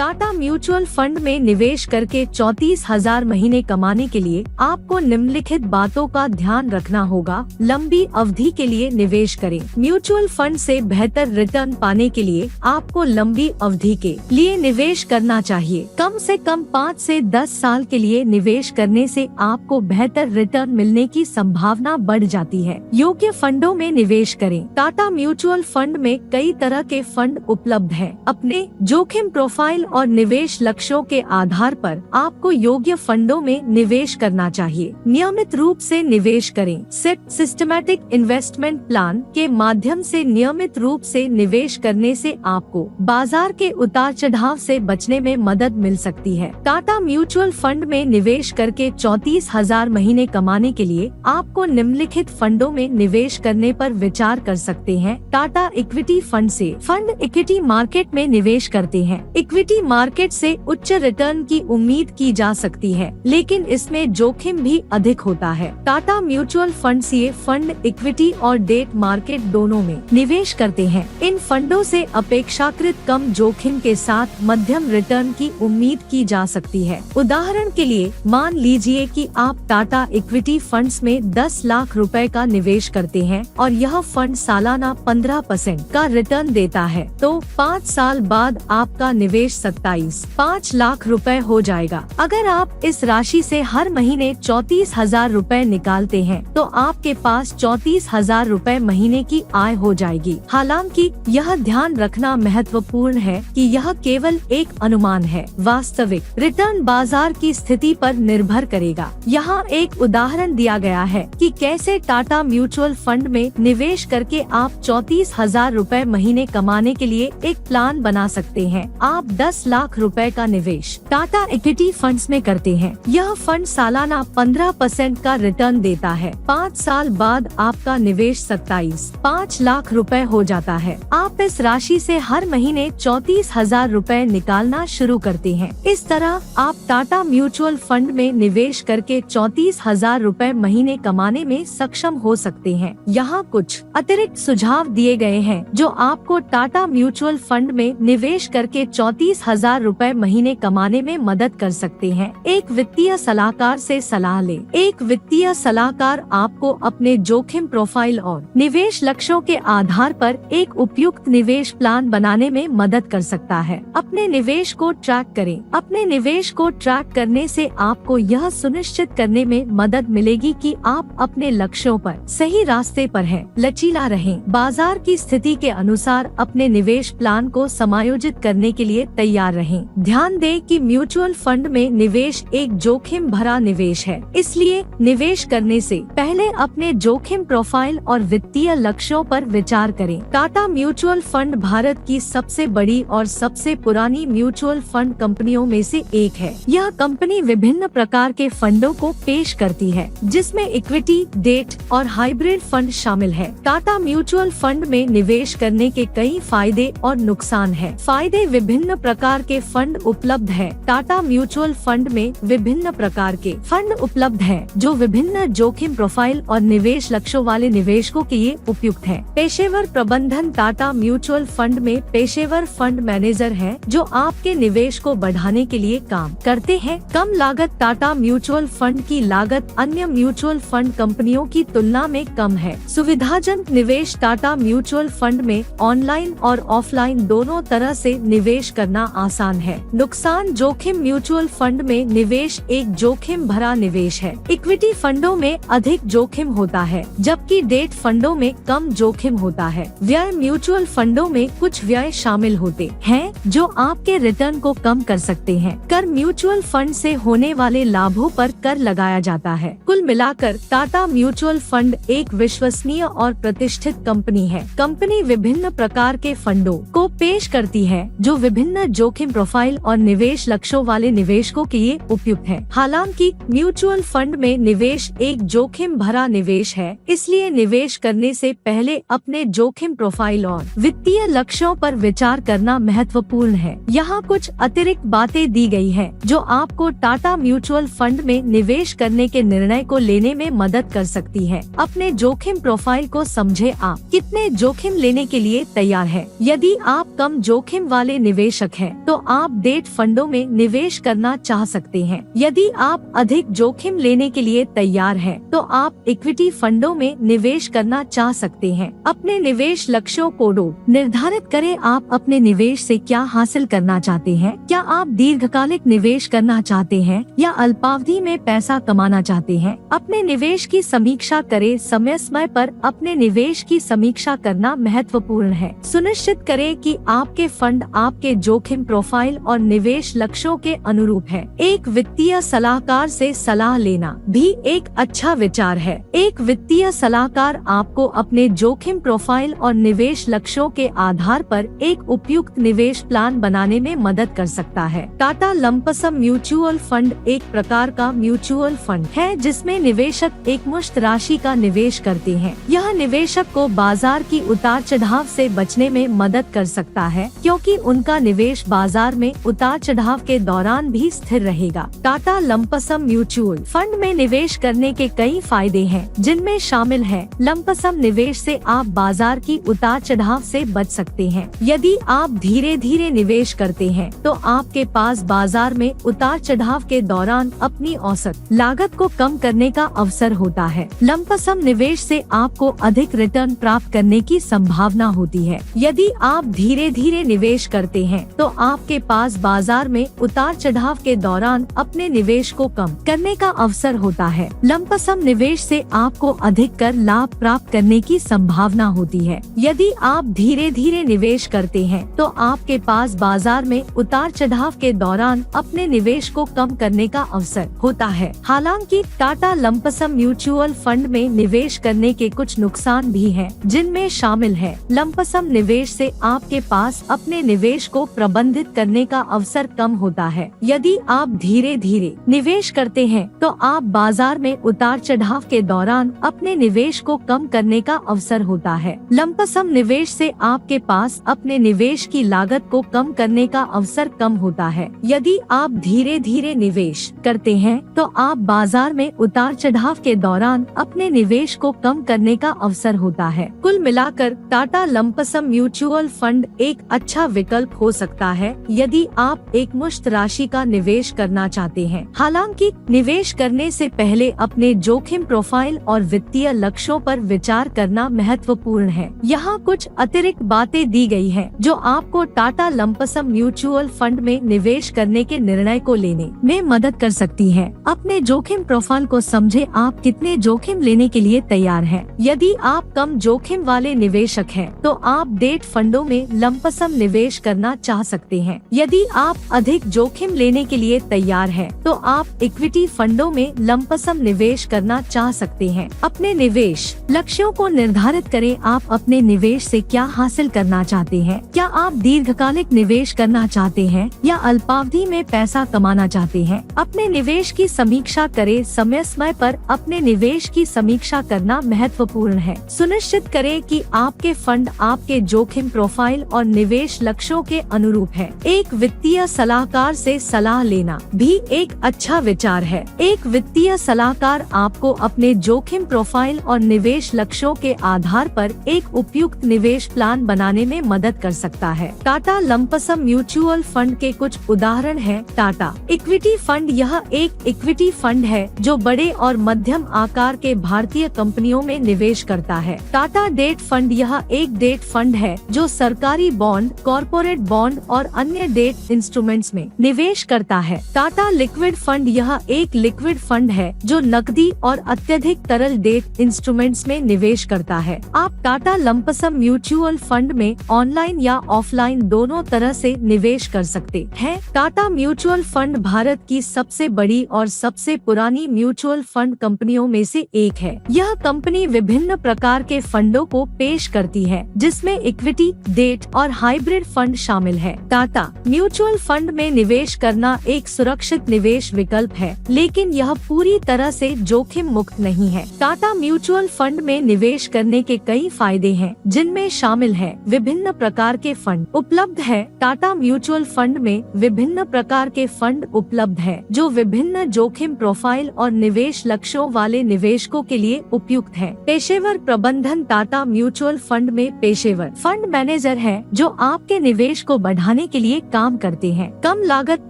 Tata mutual fund में निवेश करके 34,000 महीने कमाने के लिए आपको निम्नलिखित बातों का ध्यान रखना होगा। लंबी अवधि के लिए निवेश करें। म्यूचुअल फंड से बेहतर रिटर्न पाने के लिए आपको लंबी अवधि के लिए निवेश करना चाहिए। कम से कम 5 से 10 साल के लिए निवेश करने से आपको बेहतर रिटर्न मिलने की संभावना बढ़ जाती है। योग्य फंडों में निवेश करें। टाटा म्यूचुअल फंड में कई तरह के फंड उपलब्ध हैं। अपने जोखिम प्रोफाइल और निवेश लक्ष्यों के आधार पर आपको योग्य फंडों में निवेश करना चाहिए। नियमित रूप से निवेश करें। सेट सिस्टमैटिक इन्वेस्टमेंट प्लान के माध्यम से नियमित रूप से निवेश करने से आपको बाजार के उतार चढ़ाव से बचने में मदद मिल सकती है। टाटा म्यूचुअल फंड में निवेश करके 34,000 महीने कमाने के लिए आपको निम्नलिखित फंडों में निवेश करने पर विचार कर सकते हैं। टाटा इक्विटी फंड से फंड इक्विटी मार्केट में निवेश करते हैं। इक्विटी मार्केट से उच्च रिटर्न की उम्मीद की जा सकती है, लेकिन इसमें जोखिम भी अधिक होता है। टाटा म्यूचुअल फंड से फंड इक्विटी और डेट मार्केट दोनों में निवेश करते हैं। इन फंडों से अपेक्षाकृत कम जोखिम के साथ मध्यम रिटर्न की उम्मीद की जा सकती है। उदाहरण के लिए मान लीजिए कि आप टाटा इक्विटी फंड्स में 10 लाख रुपए का निवेश करते हैं और यह फंड सालाना 15% का रिटर्न देता है, तो 5 साल बाद आपका निवेश 27.5 लाख रुपए हो जाएगा। अगर आप इस राशि से हर महीने 34,000 रुपए निकालते हैं तो आपके पास 34,000 रुपए महीने की आय हो जाएगी। हालांकि यह ध्यान रखना महत्वपूर्ण है कि यह केवल एक अनुमान है। वास्तविक रिटर्न बाजार की स्थिति पर निर्भर करेगा। यहाँ एक उदाहरण दिया गया है कि कैसे टाटा म्यूचुअल फंड में निवेश करके आप 34,000 रुपए महीने कमाने के लिए एक प्लान बना सकते हैं। आप 10 लाख रुपए का निवेश टाटा इक्विटी फंड्स में करते हैं। यह फंड सालाना 15% का रिटर्न देता है। 5 साल बाद आपका निवेश 27.5 लाख रुपए हो जाता है। आप इस राशि से हर महीने 34,000 रुपए निकालना शुरू करते हैं। इस तरह आप टाटा म्यूचुअल फंड में निवेश करके 34,000 रुपए महीने कमाने में सक्षम हो सकते हैं। यहाँ कुछ अतिरिक्त सुझाव दिए गए हैं जो आपको टाटा म्यूचुअल फंड में निवेश करके 34,000 रुपए महीने कमाने में मदद कर सकते हैं। एक वित्तीय सलाहकार से सलाह लें। एक वित्तीय सलाहकार आपको अपने जोखिम प्रोफाइल और निवेश लक्ष्यों के आधार पर एक उपयुक्त निवेश प्लान बनाने में मदद कर सकता है। अपने निवेश को ट्रैक करें। अपने निवेश को ट्रैक करने से आपको यह सुनिश्चित करने में मदद मिलेगी कि आप अपने लक्ष्यों पर सही रास्ते पर हैं। लचीला रहें। बाजार की स्थिति के अनुसार अपने निवेश प्लान को समायोजित करने के लिए तैयार रहें। ध्यान दें कि म्यूचुअल फंड में निवेश एक जोखिम भरा निवेश है, इसलिए निवेश करने से पहले अपने जोखिम प्रोफाइल और वित्तीय लक्ष्यों पर विचार करें। टाटा म्यूचुअल फंड भारत की सबसे बड़ी और सबसे पुरानी म्यूचुअल फंड कंपनियों में से एक है। यह कंपनी विभिन्न प्रकार के फंडों को पेश करती है, जिसमें इक्विटी, डेट और हाइब्रिड फंड शामिल है। टाटा म्यूचुअल फंड में निवेश करने के कई फायदे और नुकसान हैं। फायदे: विभिन्न प्रकार के फंड उपलब्ध है। टाटा म्यूचुअल फंड में विभिन्न प्रकार के फंड उपलब्ध हैं, जो विभिन्न जोखिम प्रोफाइल और निवेश लक्ष्यों वाले निवेशकों के लिए उपयुक्त है। पेशेवर प्रबंधन: टाटा म्यूचुअल फंड में पेशेवर फंड मैनेजर हैं, जो आपके निवेश को बढ़ाने के लिए काम करते हैं। कम लागत: टाटा म्यूचुअल फंड की लागत अन्य म्यूचुअल फंड कंपनियों की तुलना में कम है। सुविधाजनक निवेश: टाटा म्यूचुअल फंड में ऑनलाइन और ऑफलाइन दोनों तरह से निवेश करना आसान है। नुकसान: जोखिम: म्यूचुअल फंड में निवेश एक जोखिम भरा निवेश है। इक्विटी फंडों में अधिक जोखिम होता है, जबकि डेट फंडों में कम जोखिम होता है। व्यय: म्यूचुअल फंडों में कुछ व्यय शामिल होते हैं जो आपके रिटर्न को कम कर सकते हैं। कर: म्यूचुअल फंड से होने वाले लाभों पर कर लगाया जाता है। कुल मिलाकर टाटा म्यूचुअल फंड एक विश्वसनीय और प्रतिष्ठित कंपनी है। कंपनी विभिन्न प्रकार के फंडों को पेश करती है, जो विभिन्न जोखिम प्रोफाइल और निवेश लक्ष्यों वाले निवेशकों के लिए उपयुक्त है। हालांकि म्यूचुअल फंड में निवेश एक जोखिम भरा निवेश है, इसलिए निवेश करने से पहले अपने जोखिम प्रोफाइल और वित्तीय लक्ष्यों पर विचार करना महत्वपूर्ण है। यहाँ कुछ अतिरिक्त बातें दी गई हैं, जो आपको टाटा म्यूचुअल फंड में निवेश करने के निर्णय को लेने में मदद कर सकती है। अपने जोखिम प्रोफाइल को समझे। आप कितने जोखिम लेने के लिए तैयार है। यदि आप कम जोखिम वाले निवेशक हैं तो आप डेट फंडों में निवेश करना चाह सकते हैं। यदि आप अधिक जोखिम लेने के लिए तैयार हैं, तो आप इक्विटी फंडों में निवेश करना चाह सकते हैं। अपने निवेश लक्ष्यों को निर्धारित करें। आप अपने निवेश से क्या हासिल करना चाहते हैं? क्या आप दीर्घकालिक निवेश करना चाहते हैं या अल्पावधि में पैसा कमाना चाहते हैं? अपने निवेश की समीक्षा करें। समय समय पर अपने निवेश की समीक्षा करना महत्वपूर्ण है। सुनिश्चित करें कि आपके फंड आपके जोखिम प्रोफाइल और निवेश लक्ष्यों के अनुरूप है। एक वित्तीय सलाहकार से सलाह लेना भी एक अच्छा विचार है। एक वित्तीय सलाहकार आपको अपने जोखिम प्रोफाइल और निवेश लक्ष्यों के आधार पर एक उपयुक्त निवेश प्लान बनाने में मदद कर सकता है। टाटा लंप सम म्यूचुअल फंड एक प्रकार का म्यूचुअल फंड है जिसमें निवेशक एकमुश्त राशि का निवेश करते हैं। यह निवेशक को बाजार की उतार चढ़ाव से बचने में मदद कर सकता है, क्योंकि उनका निवेश बाजार में उतार चढ़ाव के दौरान भी स्थिर रहेगा। टाटा लंप सम म्यूचुअल फंड में निवेश करने के कई फायदे हैं, जिनमें शामिल है लंप सम निवेश से आप बाजार की उतार चढ़ाव से बच सकते हैं। यदि आप धीरे धीरे निवेश करते हैं, तो आपके पास बाजार में उतार चढ़ाव के दौरान अपनी औसत लागत को कम करने का अवसर होता है। लंप सम निवेश से आपको अधिक रिटर्न प्राप्त करने की संभावना होती है। यदि आप धीरे धीरे निवेश करते हैं, तो आपके पास बाजार में उतार चढ़ाव के दौरान अपने निवेश को कम करने का अवसर होता है। लंप सम निवेश से आपको अधिक कर लाभ प्राप्त करने की संभावना होती है। यदि आप धीरे धीरे निवेश करते हैं, तो आपके पास बाजार में उतार चढ़ाव के दौरान अपने निवेश को कम करने का अवसर होता है। हालांकि टाटा लंप सम म्यूचुअल फंड में निवेश करने के कुछ नुकसान भी हैं, जिनमें शामिल है लंप सम निवेश से आपके पास अपने निवेश को प्रबंधित करने का अवसर कम होता है। यदि आप धीरे धीरे निवेश करते हैं, तो आप बाजार में उतार चढ़ाव के दौरान अपने निवेश को कम करने का अवसर होता है। लंप सम निवेश से आपके पास अपने निवेश की लागत को कम करने का अवसर कम होता है। यदि आप धीरे धीरे निवेश करते हैं, तो आप बाजार में उतार चढ़ाव के दौरान अपने निवेश को कम करने का अवसर होता है। कुल मिलाकर टाटा लंप सम म्यूचुअल फंड एक अच्छा विकल्प हो सकता है, यदि आप एक मुश्त राशि का निवेश करना चाहते हैं। हालांकि निवेश करने से पहले अपने जोखिम प्रोफाइल और वित्तीय लक्ष्यों पर विचार करना महत्वपूर्ण है। यहाँ कुछ अतिरिक्त बातें दी गई हैं, जो आपको टाटा लंप सम म्यूचुअल फंड में निवेश करने के निर्णय को लेने में मदद कर सकती है। अपने जोखिम प्रोफाइल को समझे। आप कितने जोखिम लेने के लिए तैयार हैं? यदि आप कम जोखिम वाले निवेशक हैं, तो आप डेट फंडों में लंप सम निवेश करना चाह सकते हैं। यदि आप अधिक जोखिम लेने के लिए तैयार हैं, तो आप इक्विटी फंडों में लंप सम निवेश करना चाह सकते हैं। अपने निवेश लक्ष्यों को निर्धारित करें। आप अपने निवेश से क्या हासिल करना चाहते हैं? क्या आप दीर्घकालिक निवेश करना चाहते हैं या अल्पावधि में पैसा कमाना चाहते हैं? अपने निवेश की समीक्षा करें। समय समय पर अपने निवेश की समीक्षा करना महत्वपूर्ण है। सुनिश्चित करें कि आपके फंड आपके जोखिम प्रोफाइल और निवेश लक्ष्यों के अनुरूप है। एक वित्तीय सलाहकार से सलाह लेना भी एक अच्छा विचार है। एक वित्तीय सलाहकार आपको अपने जोखिम प्रोफाइल और निवेश लक्ष्यों के आधार पर एक उपयुक्त निवेश प्लान बनाने में मदद कर सकता है। टाटा लंप सम म्यूचुअल फंड के कुछ उदाहरण हैं। Tata equity fund. यह एक इक्विटी फंड है जो बड़े और मध्यम आकार के भारतीय कंपनियों में निवेश करता है। Tata debt fund. यह एक डेट फंड है जो सरकारी बॉन्ड, कॉर्पोरेट बॉन्ड और अन्य डेट इंस्ट्रूमेंट्स में निवेश करता है। Tata liquid fund. यह एक लिक्विड फंड है जो नकदी और अत्यधिक तरल डेट इंस्ट्रूमेंट्स में निवेश करता है। आप टाटा लंप सम म्यूचुअल फंड में ऑनलाइन या ऑफलाइन दोनों तरह से निवेश कर सकते हैं। टाटा म्यूचुअल फंड भारत की सबसे बड़ी और सबसे पुरानी म्यूचुअल फंड कंपनियों में से एक है। यह कंपनी विभिन्न प्रकार के फंडों को पेश करती है, जिसमें इक्विटी, डेट और हाइब्रिड फंड शामिल है। टाटा म्यूचुअल फंड में निवेश करना एक सुरक्षित निवेश विकल्प है, लेकिन यह पूरी तरह से जोखिम मुक्त नहीं है। टाटा म्यूचुअल फंड में निवेश करने के कई फायदे हैं, जिनमें शामिल है विभिन्न प्रकार के फंड उपलब्ध है। टाटा म्यूचुअल फंड में विभिन्न प्रकार के फंड उपलब्ध है, जो विभिन्न जोखिम प्रोफाइल और निवेश लक्ष्यों वाले निवेशकों के लिए उपयुक्त है। पेशेवर प्रबंधन। टाटा म्यूचुअल फंड में पेशेवर फंड मैनेजर है, जो आपके निवेश को बढ़ाने बढ़ाने के लिए काम करते हैं। कम लागत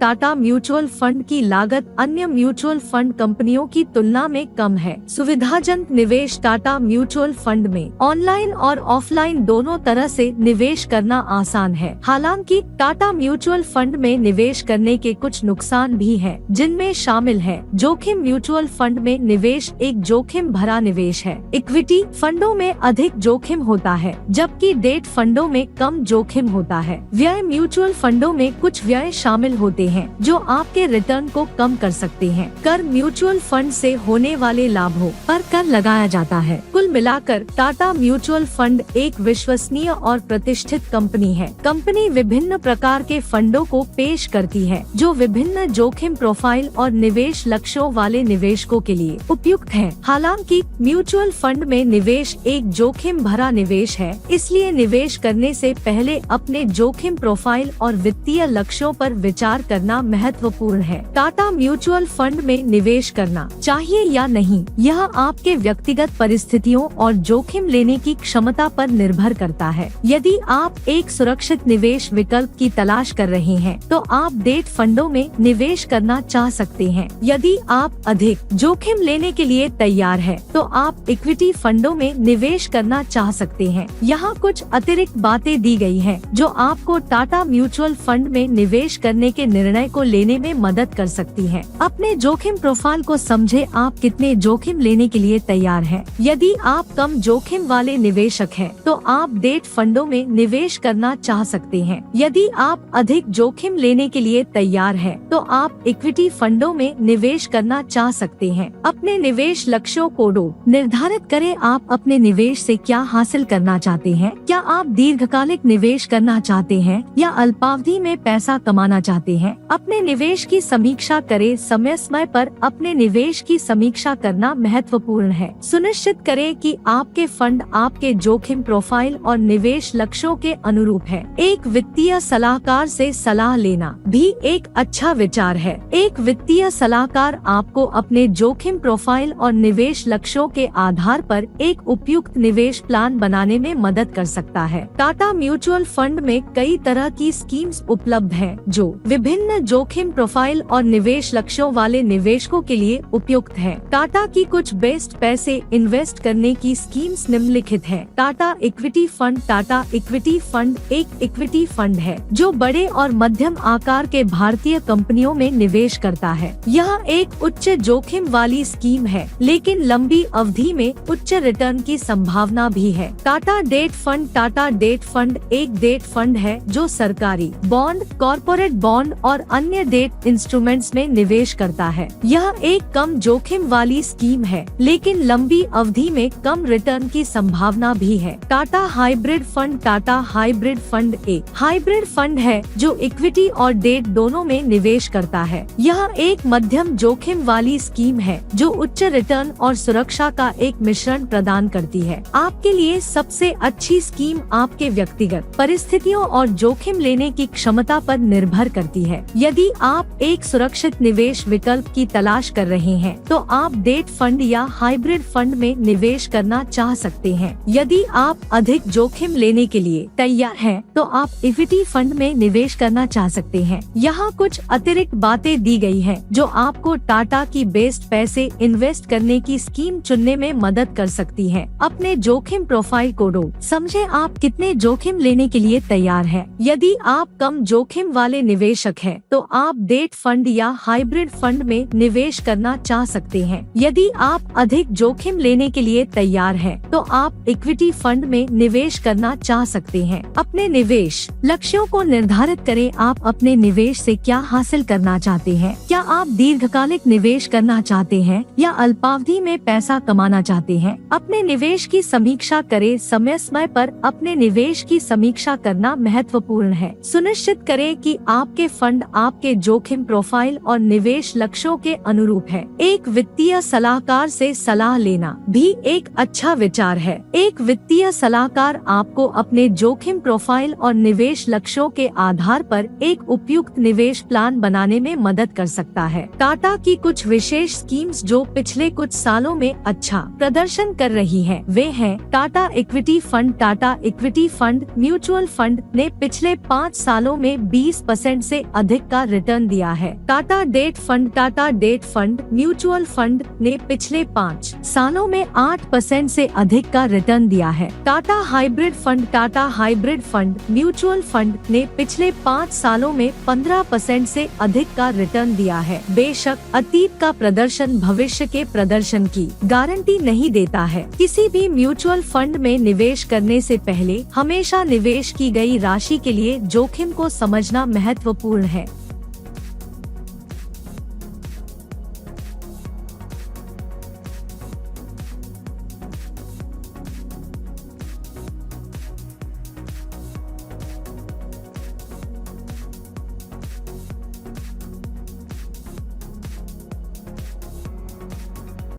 टाटा म्यूचुअल फंड की लागत अन्य म्यूचुअल फंड कंपनियों की तुलना में कम है। सुविधाजनक निवेश टाटा म्यूचुअल फंड में ऑनलाइन और ऑफलाइन दोनों तरह से निवेश करना आसान है। हालांकि टाटा म्यूचुअल फंड में निवेश करने के कुछ नुकसान भी हैं, जिनमें शामिल है जोखिम। म्यूचुअल फंड में निवेश एक जोखिम भरा निवेश है। इक्विटी फंडों में अधिक जोखिम होता है, जबकि डेट फंडों में कम जोखिम होता है। व्यय म्यूचुअल फंडों में कुछ व्यय शामिल होते हैं जो आपके रिटर्न को कम कर सकते हैं। कर म्यूचुअल फंड से होने वाले लाभों पर कर लगाया जाता है। कुल मिलाकर टाटा म्यूचुअल फंड एक विश्वसनीय और प्रतिष्ठित कंपनी है। कंपनी विभिन्न प्रकार के फंडों को पेश करती है जो विभिन्न जोखिम प्रोफाइल और निवेश लक्ष्यों वाले निवेशकों के लिए उपयुक्त है। हालांकि म्यूचुअल फंड में निवेश एक जोखिम भरा निवेश है, इसलिए निवेश करने से पहले अपने जोखिम प्रोफाइल और वित्तीय लक्ष्यों पर विचार करना महत्वपूर्ण है। टाटा म्यूचुअल फंड में निवेश करना चाहिए या नहीं, यह आपके व्यक्तिगत परिस्थितियों और जोखिम लेने की क्षमता पर निर्भर करता है। यदि आप एक सुरक्षित निवेश विकल्प की तलाश कर रहे हैं, तो आप डेट फंडों में निवेश करना चाह सकते हैं। यदि आप अधिक जोखिम लेने के लिए तैयार हैं, तो आप इक्विटी फंडों में निवेश करना चाह सकते हैं। यहाँ कुछ अतिरिक्त बातें दी गई हैं, जो आपको टाटा म्यूचुअल फंड में निवेश करने के निर्णय को लेने में मदद कर सकती हैं। अपने जोखिम प्रोफाइल को समझे, आप कितने जोखिम लेने के लिए तैयार हैं। यदि आप कम जोखिम वाले निवेशक हैं, तो आप डेट फंडों में निवेश करना चाह सकते हैं। यदि आप अधिक जोखिम लेने के लिए तैयार हैं, तो आप इक्विटी फंडों में निवेश करना चाह सकते हैं। अपने निवेश लक्ष्यों को निर्धारित करें। आप अपने निवेश से क्या हासिल करना चाहते हैं? क्या आप दीर्घकालिक निवेश करना चाहते हैं या अल्पावधि में पैसा कमाना चाहते हैं? अपने निवेश की समीक्षा करें। समय समय पर अपने निवेश की समीक्षा करना महत्वपूर्ण है। सुनिश्चित करें कि आपके फंड आपके जोखिम प्रोफाइल और निवेश लक्ष्यों के अनुरूप है। एक वित्तीय सलाहकार से सलाह लेना भी एक अच्छा विचार है। एक वित्तीय सलाहकार आपको अपने जोखिम प्रोफाइल और निवेश लक्ष्यों के आधार पर एक उपयुक्त निवेश प्लान बनाने में मदद कर सकता है। टाटा म्यूचुअल फंड में कई तरह की स्कीम्स उपलब्ध हैं, जो विभिन्न जोखिम प्रोफाइल और निवेश लक्ष्यों वाले निवेशकों के लिए उपयुक्त है। टाटा की कुछ बेस्ट पैसे इन्वेस्ट करने की स्कीम्स निम्नलिखित है। Tata equity fund. Tata equity fund एक इक्विटी फंड है जो बड़े और मध्यम आकार के भारतीय कंपनियों में निवेश करता है। यह एक उच्च जोखिम वाली स्कीम है, लेकिन लंबी अवधि में उच्च रिटर्न की संभावना भी है। Tata debt fund. Tata debt fund debt डेट फंड है जो सरकारी बॉन्ड, कॉर्पोरेट बॉन्ड और अन्य डेट इंस्ट्रूमेंट्स में निवेश करता है। यह एक कम जोखिम वाली स्कीम है, लेकिन लंबी अवधि में कम रिटर्न की संभावना भी है। Tata hybrid fund. Tata hybrid fund एक हाइब्रिड फंड है जो इक्विटी और डेट दोनों में निवेश करता है। यह एक मध्यम जोखिम वाली स्कीम है जो उच्च रिटर्न और सुरक्षा का एक मिश्रण प्रदान करती है। आपके लिए सबसे अच्छी स्कीम आपके व्यक्तिगत परिस्थितियों और जोखिम लेने की क्षमता पर निर्भर करती है। यदि आप एक सुरक्षित निवेश विकल्प की तलाश कर रहे हैं, तो आप डेट फंड या हाइब्रिड फंड में निवेश करना चाह सकते हैं। यदि आप अधिक जोखिम लेने के लिए तैयार हैं, तो आप इक्विटी फंड में निवेश करना चाह सकते हैं। यहाँ कुछ अतिरिक्त बातें दी गई हैं, जो आपको टाटा की बेस्ट पैसे इन्वेस्ट करने की स्कीम चुनने में मदद कर सकती है। अपने जोखिम प्रोफाइल को समझे, आप कितने जोखिम लेने के लिए तैयार हैं। यदि आप कम जोखिम वाले निवेशक हैं, तो आप डेट फंड या हाइब्रिड फंड में निवेश करना चाह सकते हैं। यदि आप अधिक जोखिम लेने के लिए तैयार हैं, तो आप इक्विटी फंड में निवेश करना चाह सकते हैं। अपने निवेश लक्ष्यों को निर्धारित करें। आप अपने निवेश से क्या हासिल करना चाहते हैं? क्या आप दीर्घकालिक निवेश करना चाहते हैं या अल्पावधि में पैसा कमाना चाहते हैं? अपने निवेश की समीक्षा करें। समय समय पर अपने निवेश की समीक्षा करना महत्वपूर्ण है। सुनिश्चित करें कि आपके फंड आपके जोखिम प्रोफाइल और निवेश लक्ष्यों के अनुरूप है। एक वित्तीय सलाहकार से सलाह लेना भी एक अच्छा विचार है। एक वित्तीय सलाहकार आपको अपने जोखिम प्रोफाइल और निवेश लक्ष्यों के आधार पर एक उपयुक्त निवेश प्लान बनाने में मदद कर सकता है। टाटा की कुछ विशेष स्कीम्स जो पिछले कुछ सालों में अच्छा प्रदर्शन कर रही हैं, वे हैं Tata equity fund. Tata equity fund mutual fund ने पिछले 5 सालों में 20% से अधिक का रिटर्न दिया है। Tata debt fund mutual fund ने पिछले 5 सालों में 8% से अधिक का रिटर्न दिया है। Tata hybrid fund mutual fund ने पिछले 5 सालों में 15% से अधिक का रिटर्न दिया है। बेशक अतीत का प्रदर्शन भविष्य के प्रदर्शन की गारंटी नहीं देता है। किसी भी म्यूचुअल फंड में निवेश करने से पहले हमेशा निवेश की गई राशि के लिए जोखिम को समझना महत्वपूर्ण है।